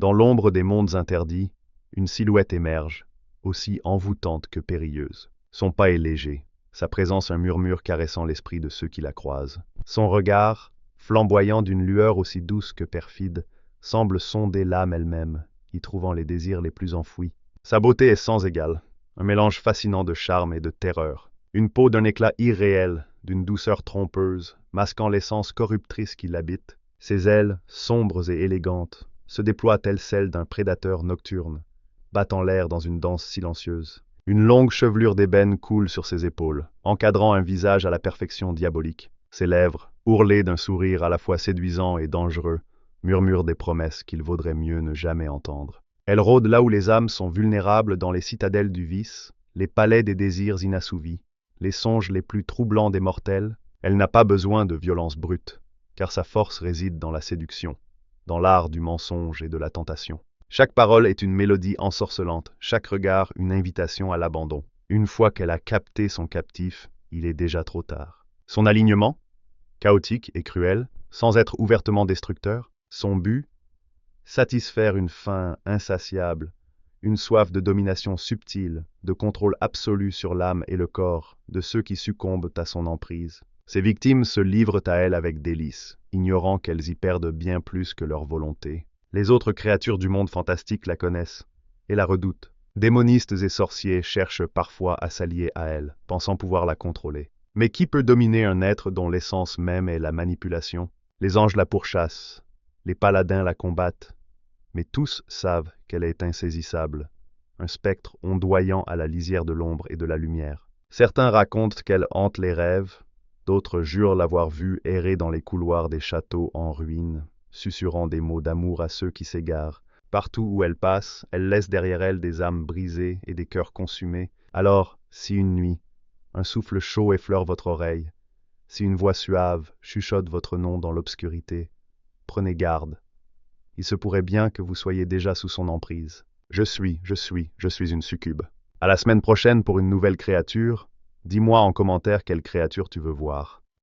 Dans l'ombre des mondes interdits, une silhouette émerge, aussi envoûtante que périlleuse. Son pas est léger, sa présence un murmure caressant l'esprit de ceux qui la croisent. Son regard, flamboyant d'une lueur aussi douce que perfide, semble sonder l'âme elle-même, y trouvant les désirs les plus enfouis. Sa beauté est sans égale, un mélange fascinant de charme et de terreur. Une peau d'un éclat irréel, d'une douceur trompeuse, masquant l'essence corruptrice qui l'habite. Ses ailes, sombres et élégantes, se déploient telles celles d'un prédateur nocturne, battant l'air dans une danse silencieuse. Une longue chevelure d'ébène coule sur ses épaules, encadrant un visage à la perfection diabolique. Ses lèvres, ourlées d'un sourire à la fois séduisant et dangereux, murmurent des promesses qu'il vaudrait mieux ne jamais entendre. Elle rôde là où les âmes sont vulnérables dans les citadelles du vice, les palais des désirs inassouvis, les songes les plus troublants des mortels. Elle n'a pas besoin de violence brute, car sa force réside dans la séduction, dans l'art du mensonge et de la tentation. Chaque parole est une mélodie ensorcelante, chaque regard une invitation à l'abandon. Une fois qu'elle a capté son captif, il est déjà trop tard. Son alignement, chaotique et cruel, sans être ouvertement destructeur, son but, satisfaire une faim insatiable, une soif de domination subtile, de contrôle absolu sur l'âme et le corps de ceux qui succombent à son emprise. Ses victimes se livrent à elle avec délice, ignorant qu'elles y perdent bien plus que leur volonté. Les autres créatures du monde fantastique la connaissent et la redoutent. Démonistes et sorciers cherchent parfois à s'allier à elle, pensant pouvoir la contrôler. Mais qui peut dominer un être dont l'essence même est la manipulation? Les anges la pourchassent, les paladins la combattent, mais tous savent qu'elle est insaisissable, un spectre ondoyant à la lisière de l'ombre et de la lumière. Certains racontent qu'elle hante les rêves, d'autres jurent l'avoir vue errer dans les couloirs des châteaux en ruine, susurrant des mots d'amour à ceux qui s'égarent. Partout où elle passe, elle laisse derrière elle des âmes brisées et des cœurs consumés. Alors, si une nuit, un souffle chaud effleure votre oreille, si une voix suave chuchote votre nom dans l'obscurité, prenez garde. Il se pourrait bien que vous soyez déjà sous son emprise. Je suis une succube. À la semaine prochaine pour une nouvelle créature. Dis-moi en commentaire quelle créature tu veux voir.